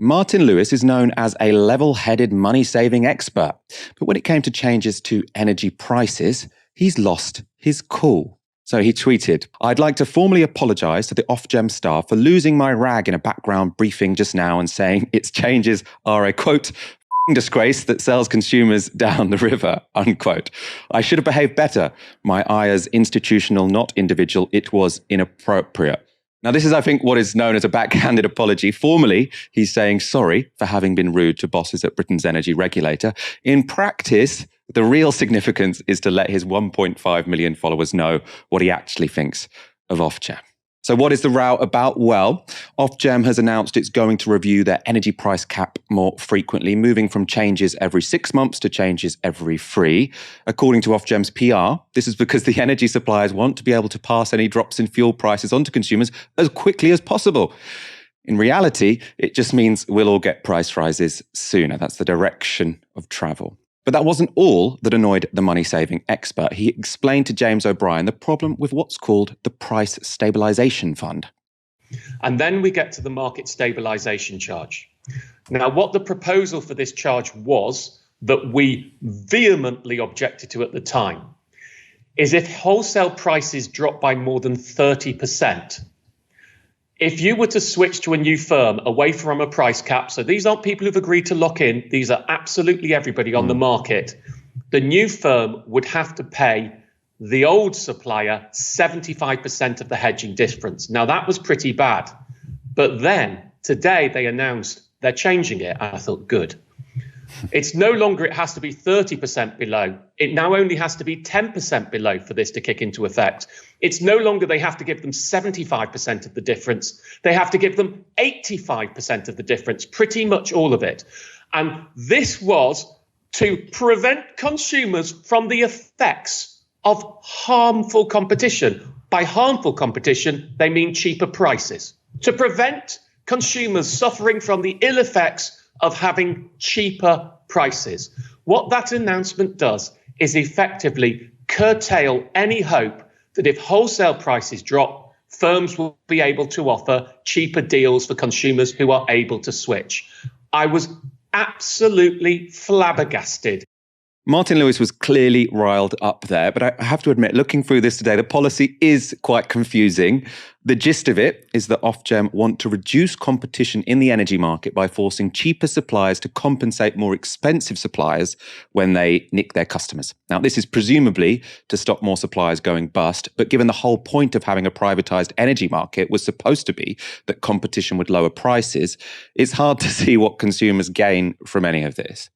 Martin Lewis is known as a level-headed money-saving expert, but when it came to changes to energy prices, he's lost his cool. So he tweeted, "I'd like to formally apologise to the Ofgem staff for losing my rag in a background briefing just now and saying its changes are a, quote, disgrace that sells consumers down the river, unquote. I should have behaved better. My eye as institutional, not individual. It was inappropriate." Now, this is, I think, what is known as a backhanded apology. Formally, he's saying sorry for having been rude to bosses at Britain's energy regulator. In practice, the real significance is to let his 1.5 million followers know what he actually thinks of Ofgem. So what is the row about? Well, Ofgem has announced it's going to review their energy price cap more frequently, moving from changes every 6 months to changes every 3. According to Ofgem's PR, this is because the energy suppliers want to be able to pass any drops in fuel prices on to consumers as quickly as possible. In reality, it just means we'll all get price rises sooner. That's the direction of travel. But that wasn't all that annoyed the money-saving expert. He explained to James O'Brien the problem with what's called the Price Stabilisation Fund. And then we get to the market stabilisation charge. Now, what the proposal for this charge was, that we vehemently objected to at the time, is if wholesale prices drop by more than 30%, if you were to switch to a new firm away from a price cap, so these aren't people who've agreed to lock in, these are absolutely everybody on the market, the new firm would have to pay the old supplier 75% of the hedging difference. Now, that was pretty bad. But then today they announced they're changing it. I thought, good. It's no longer it has to be 30% below. It now only has to be 10% below for this to kick into effect. It's no longer they have to give them 75% of the difference. They have to give them 85% of the difference, pretty much all of it. And this was to prevent consumers from the effects of harmful competition. By harmful competition, they mean cheaper prices. To prevent consumers suffering from the ill effects of having cheaper prices. What that announcement does is effectively curtail any hope that if wholesale prices drop, firms will be able to offer cheaper deals for consumers who are able to switch. I was absolutely flabbergasted. Martin Lewis was clearly riled up there, but I have to admit, looking through this today, the policy is quite confusing. The gist of it is that Ofgem want to reduce competition in the energy market by forcing cheaper suppliers to compensate more expensive suppliers when they nick their customers. Now, this is presumably to stop more suppliers going bust, but given the whole point of having a privatised energy market was supposed to be that competition would lower prices, it's hard to see what consumers gain from any of this.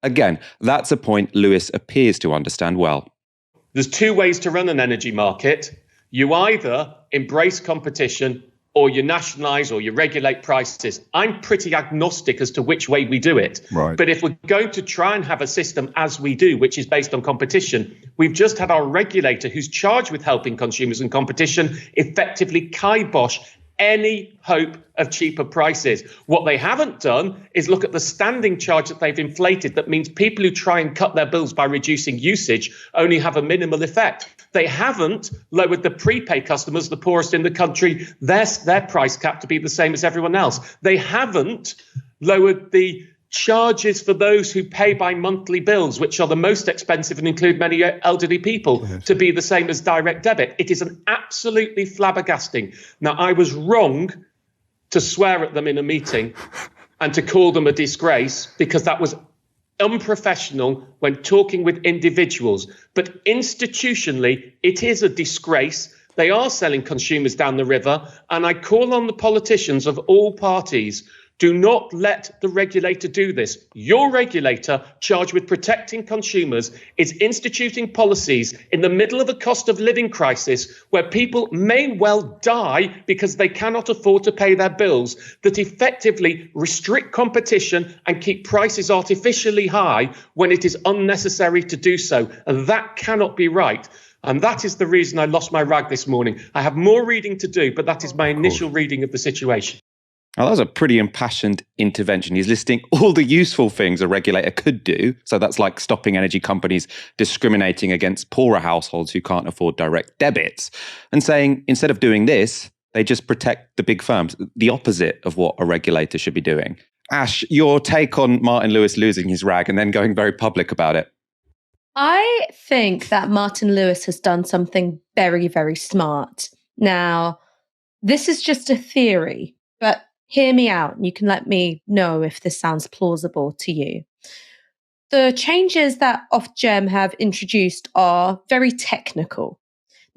Again, that's a point Lewis appears to understand well. There's two ways to run an energy market. You either embrace competition or you nationalise or you regulate prices. I'm pretty agnostic as to which way we do it. Right. But if we're going to try and have a system as we do, which is based on competition, we've just had our regulator who's charged with helping consumers in competition effectively kibosh any hope of cheaper prices. What they haven't done is look at the standing charge that they've inflated. That means people who try and cut their bills by reducing usage only have a minimal effect. They haven't lowered the prepaid customers, the poorest in the country, their price cap to be the same as everyone else. They haven't lowered the charges for those who pay by monthly bills, which are the most expensive and include many elderly people, to be the same as direct debit. It is an absolutely flabbergasting. Now, I was wrong to swear at them in a meeting and to call them a disgrace, because that was unprofessional when talking with individuals. But institutionally, it is a disgrace. They are selling consumers down the river. And I call on the politicians of all parties, do not let the regulator do this. Your regulator, charged with protecting consumers, is instituting policies in the middle of a cost of living crisis where people may well die because they cannot afford to pay their bills, that effectively restrict competition and keep prices artificially high when it is unnecessary to do so. And that cannot be right. And that is the reason I lost my rag this morning. I have more reading to do, but that is my initial reading of the situation. Now, that was a pretty impassioned intervention. He's listing all the useful things a regulator could do. So that's like stopping energy companies discriminating against poorer households who can't afford direct debits, and saying instead of doing this, they just protect the big firms, the opposite of what a regulator should be doing. Ash, your take on Martin Lewis losing his rag and then going very public about it. I think that Martin Lewis has done something very, very smart. Now, this is just a theory, but hear me out and you can let me know if this sounds plausible to you. The changes that Ofgem have introduced are very technical.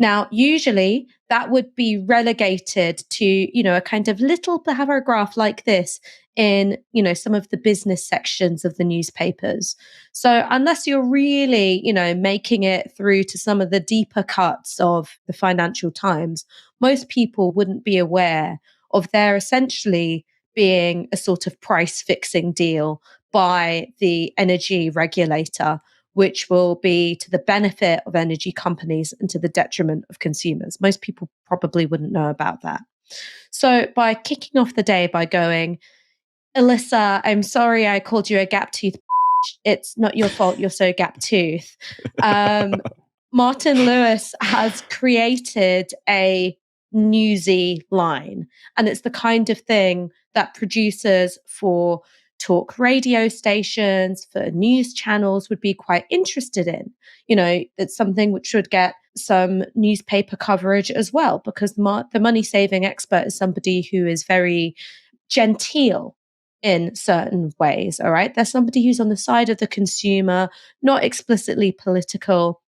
Now, usually that would be relegated to, a kind of little paragraph like this in, some of the business sections of the newspapers. So unless you're really, making it through to some of the deeper cuts of the Financial Times, most people wouldn't be aware of there essentially being a sort of price fixing deal by the energy regulator, which will be to the benefit of energy companies and to the detriment of consumers. Most people probably wouldn't know about that. So by kicking off the day by going, Alyssa, I'm sorry I called you a gap tooth. It's not your fault you're so gap tooth. Martin Lewis has created a newsy line, and it's the kind of thing that producers for talk radio stations, for news channels would be quite interested in. It's something which would get some newspaper coverage as well, because the money saving expert is somebody who is very genteel in certain ways. All right. There's somebody who's on the side of the consumer, not explicitly political.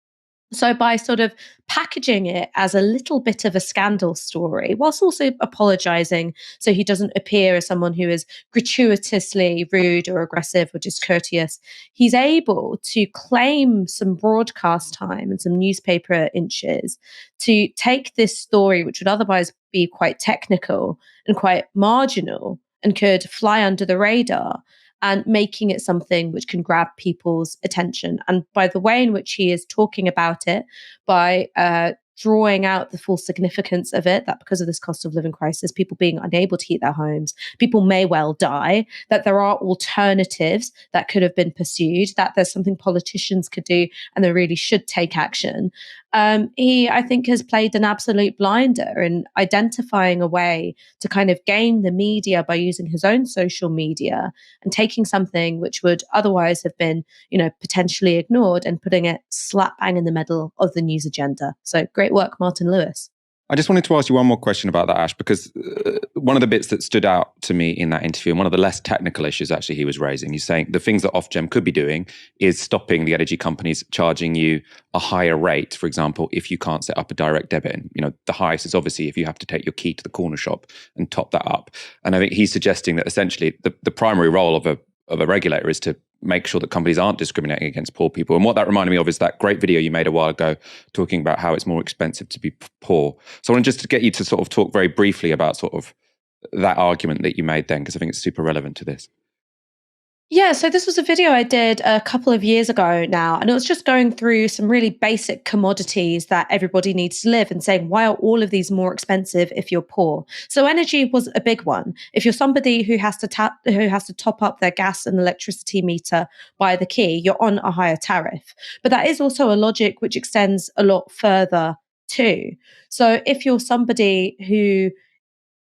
So by sort of packaging it as a little bit of a scandal story, whilst also apologizing so he doesn't appear as someone who is gratuitously rude or aggressive or discourteous, he's able to claim some broadcast time and some newspaper inches to take this story, which would otherwise be quite technical and quite marginal and could fly under the radar, and making it something which can grab people's attention. And by the way in which he is talking about it, by drawing out the full significance of it, that because of this cost of living crisis, people being unable to heat their homes, people may well die, that there are alternatives that could have been pursued, that there's something politicians could do and they really should take action. He, I think, has played an absolute blinder in identifying a way to kind of game the media by using his own social media and taking something which would otherwise have been, potentially ignored and putting it slap bang in the middle of the news agenda. So great work, Martin Lewis. I just wanted to ask you one more question about that, Ash, because one of the bits that stood out to me in that interview, and one of the less technical issues actually he was raising, he's saying the things that Ofgem could be doing is stopping the energy companies charging you a higher rate, for example, if you can't set up a direct debit. And, the highest is obviously if you have to take your key to the corner shop and top that up. And I think he's suggesting that essentially the primary role of a regulator is to make sure that companies aren't discriminating against poor people. And what that reminded me of is that great video you made a while ago talking about how it's more expensive to be poor. So I wanted just to get you to sort of talk very briefly about sort of that argument that you made then, because I think it's super relevant to this. Yeah, so this was a video I did a couple of years ago now, and it was just going through some really basic commodities that everybody needs to live and saying, why are all of these more expensive if you're poor? So energy was a big one. If you're somebody who has to top up their gas and electricity meter by the key, you're on a higher tariff. But that is also a logic which extends a lot further too. So if you're somebody who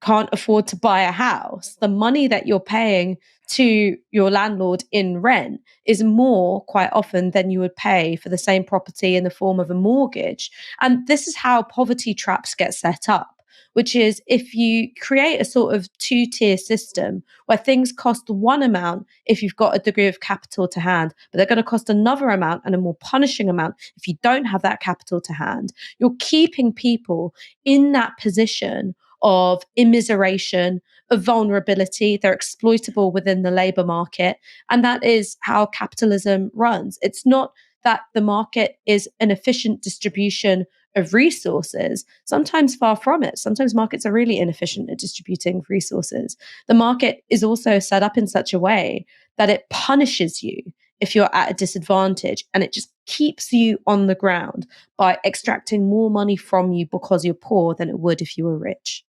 can't afford to buy a house, the money that you're paying to your landlord in rent is more quite often than you would pay for the same property in the form of a mortgage. And this is how poverty traps get set up, which is if you create a sort of two-tier system where things cost one amount if you've got a degree of capital to hand, but they're going to cost another amount and a more punishing amount if you don't have that capital to hand, you're keeping people in that position of immiseration, of vulnerability. They're exploitable within the labor market. And that is how capitalism runs. It's not that the market is an efficient distribution of resources. Sometimes far from it. Sometimes markets are really inefficient at distributing resources. The market is also set up in such a way that it punishes you if you're at a disadvantage, and it just keeps you on the ground by extracting more money from you because you're poor than it would if you were rich.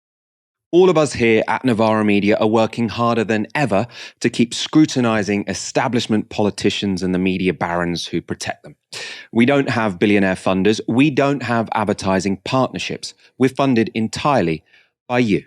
All of us here at Novara Media are working harder than ever to keep scrutinising establishment politicians and the media barons who protect them. We don't have billionaire funders. We don't have advertising partnerships. We're funded entirely by you.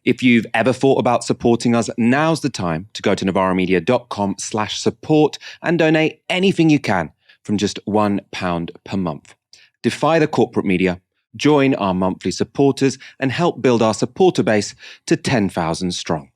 If you've ever thought about supporting us, now's the time to go to novaramedia.com/support and donate anything you can from just £1 per month. Defy the corporate media, join our monthly supporters and help build our supporter base to 10,000 strong.